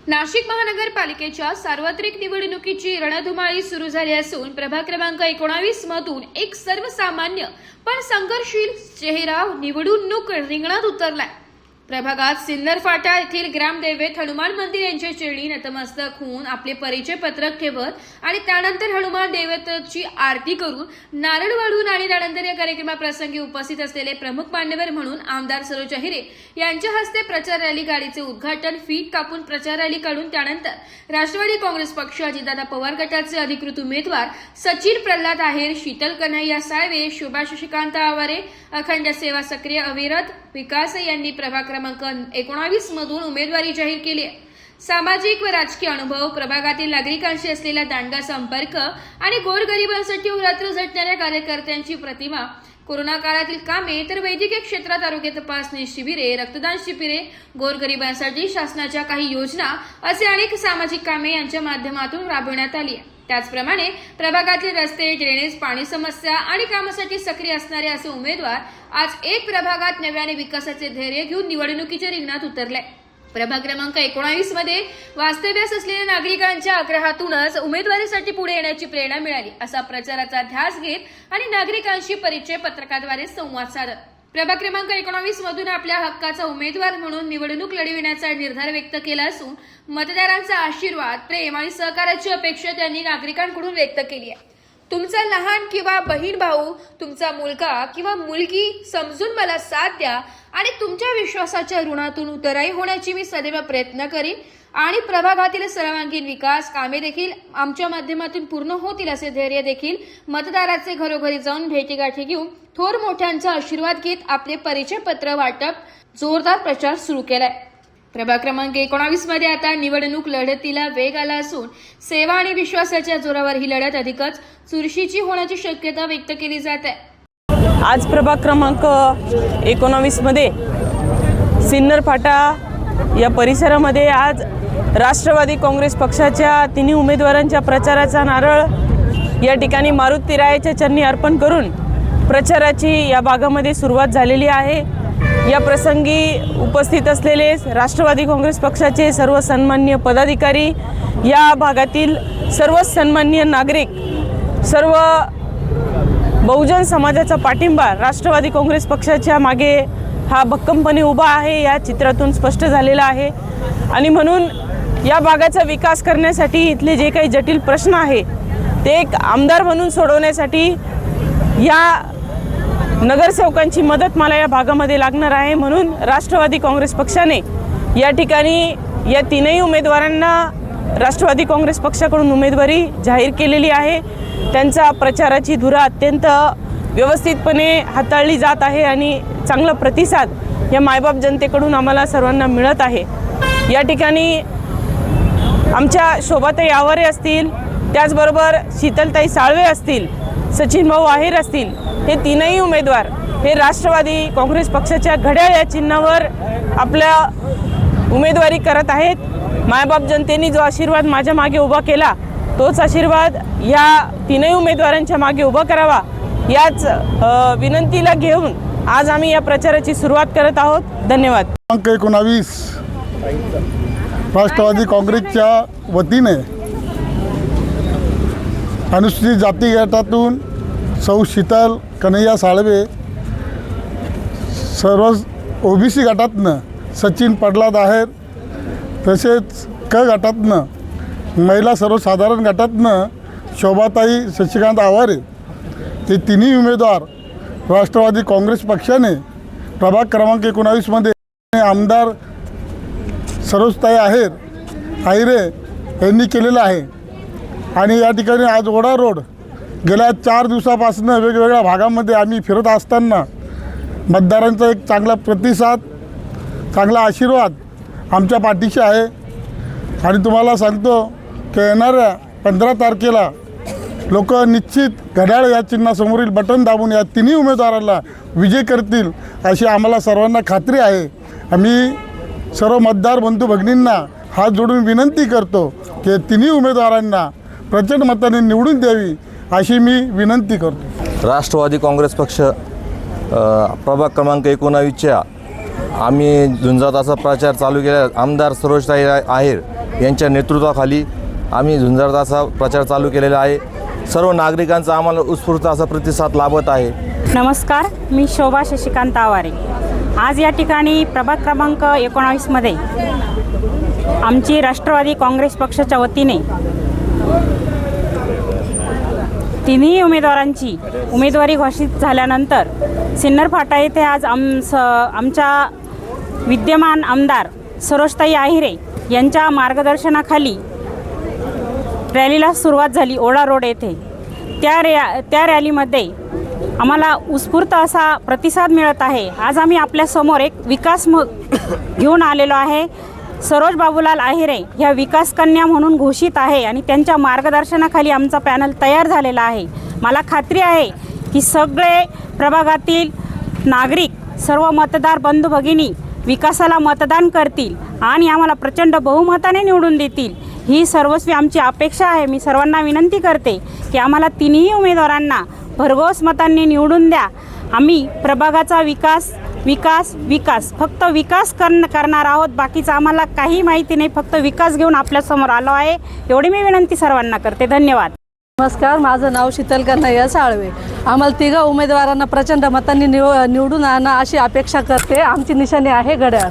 नाशिक महानगरपालिकेच्या सार्वत्रिक निवडणुकीची रणधुमाळी सुरू झाली असून प्रभाग क्रमांक 19 मधून एक सर्वसामान्य पण संघर्षशील चेहरा निवडणूक रिंगणात उतरलाय। प्रभागात सिन्नर फाटा येथील ग्रामदैवत हनुमान मंदिर यांच्या चरणी नतमस्तक होऊन आपले परिचय पत्रक ठेवत आणि त्यानंतर हनुमान दैवताची आरती करून नारळ वाढून आणि त्यानंतर या कार्यक्रमाप्रसंगी उपस्थित असलेले प्रमुख मान्यवर म्हणून आमदार सरोज अहिरे यांच्या हस्ते प्रचार रॅली गाडीचे उद्घाटन, फीत कापून प्रचार रॅली काढून त्यानंतर राष्ट्रवादी काँग्रेस पक्ष, अजितदादा पवार गटाचे अधिकृत उमेदवार सचिन प्रल्हाद आहेर, शीतल कन्हैया साळवे, शोभा शशिकांत आवारे, अखंड सेवा सक्रिय अविरत विकास यांनी प्रभाग क्रमांक 19 मधून उमेदवारी जाहीर केली आहे। सामाजिक व राजकीय अनुभव, प्रभागातील नागरिकांशी असलेला दांडगा संपर्क आणि गोरगरिबांसाठी रात्र झटणाऱ्या कार्यकर्त्यांची प्रतिमा, कोरोना काळातील कामे तर वैद्यकीय क्षेत्रात आरोग्य तपासणी शिबिरे, रक्तदान शिबिरे, गोरगरिबांसाठी शासनाच्या काही योजना असे अनेक सामाजिक कामे यांच्या माध्यमातून राबवण्यात आली आहे। त्याचप्रमाणे प्रभागातील रस्ते, ड्रेनेज, पाणी समस्या आणि कामासाठी सक्रिय असणारे असे उमेदवार आज एक प्रभागात नव्याने विकासाचे धैर्य घेऊन निवडणुकीच्या रिंगणात उतरले। प्रभाग क्रमांक 19 मध्ये वास्तव्यास असलेल्या नागरिकांच्या आग्रहातूनच उमेदवारीसाठी पुढे येण्याची प्रेरणा मिळाली असा प्रचाराचा ध्यास घेत आणि नागरिकांशी परिचय पत्रकाद्वारे संवाद साधत प्रभाग क्रमांक 19 मधून आपल्या हक्काचा उमेदवार म्हणून निवडणूक लढविण्याचा निर्धार व्यक्त केला असून मतदारांचा आशीर्वाद, प्रेम आणि सहकार्याची अपेक्षा त्यांनी नागरिकांकडून व्यक्त केली आहे। तुमचा लहान किंवा बहीण भाऊ, तुमचा मुलगा किंवा मुलगी समजून मला साथ द्या आणि तुमच्या विश्वासाच्या ऋणातून उतराई होण्याची मी सदैव प्रयत्न करीन आणि प्रभागातील सर्वांगीण विकास कामे देखील आमच्या माध्यमातून पूर्ण होतील असे धैर्य देखील मतदाराचे घरोघरी जाऊन भेटीगाठी घेऊन थोर मोठ्यांचा आशीर्वाद घेत आपले परिचय पत्र वाटप जोरदार प्रचार सुरू केलाय। प्रभाग क्रमांक 19 मध्ये आता निवडणूक लढतीला वेग आला असून सेवा आणि विश्वासाच्या जोरावर ही लढत अधिकच चुरशीची होण्याची शक्यता व्यक्त केली जात आहे। आज प्रभाग क्रमांक 19 मध्ये सिन्नर फाटा या परिसरामध्ये आज राष्ट्रवादी काँग्रेस पक्षाच्या तिन्ही उमेदवारांच्या प्रचाराचा नारळ या ठिकाणी मारुती रायाच्या चरणी अर्पण करून प्रचाराची या भागामध्ये सुरुवात झालेली आहे। या प्रसंगी उपस्थित असलेले राष्ट्रवादी काँग्रेस पक्षाचे सर्व सन्माननीय पदाधिकारी, या भागातील सर्व सन्माननीय नागरिक, सर्व बहुजन समाजाचा पाठिंबा राष्ट्रवादी काँग्रेस पक्षाच्या मागे हा भक्कमपणे उभा आहे, या चित्रातून स्पष्ट झालेला आहे। आणि म्हणून या भागाचा विकास करण्यासाठी इथले जे काही जटिल प्रश्न आहे ते एक आमदार म्हणून सोडवण्यासाठी या नगरसेवकांची मदत मला या भागामध्ये लागणार आहे। म्हणून राष्ट्रवादी काँग्रेस पक्षाने या ठिकाणी या तीनही उमेदवारांना राष्ट्रवादी काँग्रेस पक्षाकडून उमेदवारी जाहीर केलेली आहे। त्यांचा प्रचाराची धुरा अत्यंत व्यवस्थितपणे हाताळली जात आहे आणि चांगला प्रतिसाद या मायबाप जनतेकडून आम्हाला सर्वांना मिळत आहे। या ठिकाणी आमच्या शोभाताई आवारे असतील, त्याचबरोबर शीतलताई साळवे असतील, सचिन भाऊ आहेर असतील, हे तीनही उमेदवार हे राष्ट्रवादी काँग्रेस पक्षाच्या घड्याळ या चिन्हावर आपल्या उमेदवारी करत आहेत। मायबाप जनतेने जो आशीर्वाद माझ्या मागे उभा केला तोच आशीर्वाद या तीनही उमेदवारांच्या मागे उभा करावा, याच विनंतीला घेऊन आज आम्ही या प्रचाराची सुरुवात करत आहोत। धन्यवाद। क्रमांक 19 राष्ट्रवादी काँग्रेसच्या वतीने अनुसूचित जाती गटातून सौ शीतल कन्हैया साळवे, सर्व ओबीसी गटातनं सचिन प्रल्हाद आहेर, तसेच क गटातनं महिला सर्वसाधारण गटातनं शोभाताई शशिकांत आवारे, हे तिन्ही उमेदवार राष्ट्रवादी काँग्रेस पक्षाने प्रभाग क्रमांक 19 मध्ये आमदार सरोजताई आहेरे यांनी केलेलं आहे। आणि या ठिकाणी आज ओढा रोड गेल्या 4 दिवसापासून वेगवेगळ्या भागामध्ये आम्ही फिरत असताना मतदारांचा एक चांगला प्रतिसाद, चांगला आशीर्वाद आमच्या पाठीशी आहे। आणि तुम्हाला सांगतो की येणाऱ्या 15 तारखेला लोक निश्चित घड्याळ या चिन्हासमोरील बटन दाबून या तिन्ही उमेदवारांना विजय करतील अशी आम्हाला सर्वांना खात्री आहे। आम्ही सर्व मतदार बंधू भगिनींना हात जोडून विनंती करतो की तिन्ही उमेदवारांना प्रचंड मताने निवडून द्यावी अशी मी विनंती करतो। राष्ट्रवादी काँग्रेस पक्ष प्रभाग क्रमांक 19च्या आम्ही झुंजाताचा प्रचार चालू केला। आमदार सरोजताई आहेर यांच्या नेतृत्वाखाली आम्ही झुंजारत असा प्रचार चालू केलेला आहे. सर्व नागरिकांचा आम्हाला उत्स्फूर्त असा प्रतिसाद लाभत आहे. नमस्कार, मी शोभा शशिकांत आवारे. आज या ठिकाणी प्रभाग क्रमांक 19मध्ये आमची राष्ट्रवादी काँग्रेस पक्षाच्या वतीने तिन्ही उमेदवारांची उमेदवारी घोषित झाल्यानंतर सिन्नर फाटा येथे आज आमच्या विद्यमान आमदार सरोजताई आहिरे यांच्या मार्गदर्शनाखाली रॅलीला सुरुवात झाली ओढा रोड येथे. त्या रॅलीमध्ये आम्हाला उत्स्फूर्त असा प्रतिसाद मिळत आहे. आज आम्ही आपल्यासमोर एक विकास घेऊन आलेलो आहे. सरोज बाबूलाल आहिरे ह्या विकास कन्या म्हणून घोषित आहे आणि त्यांच्या मार्गदर्शनाखाली आमचा पॅनल तयार झालेला आहे. मला खात्री आहे की सगळे प्रभागातील नागरिक, सर्व मतदार बंधू भगिनी विकासाला मतदान करतील आणि आम्हाला प्रचंड बहुमताने निवडून देतील, ही सर्वस्वी आमची अपेक्षा आहे. मी सर्वांना विनंती करते की आम्हाला तिन्ही उमेदवारांना भरघोस मतांनी निवडून द्या. आम्ही प्रभागाचा विकास विकास विकास फक्त विकास करणार आहोत. बाकीचं आम्हाला काही माहिती नाही. फक्त विकास घेऊन आपल्यासमोर आलो आहे, एवढी मी विनंती सर्वांना करते. धन्यवाद. नमस्कार, माझं नाव शीतल कन्हैया साळवे. आम्हाला तिघा उमेदवारांना प्रचंड मतांनी निवडून आणा अशी अपेक्षा करते. आमची निशाणी आहे घड्याळ.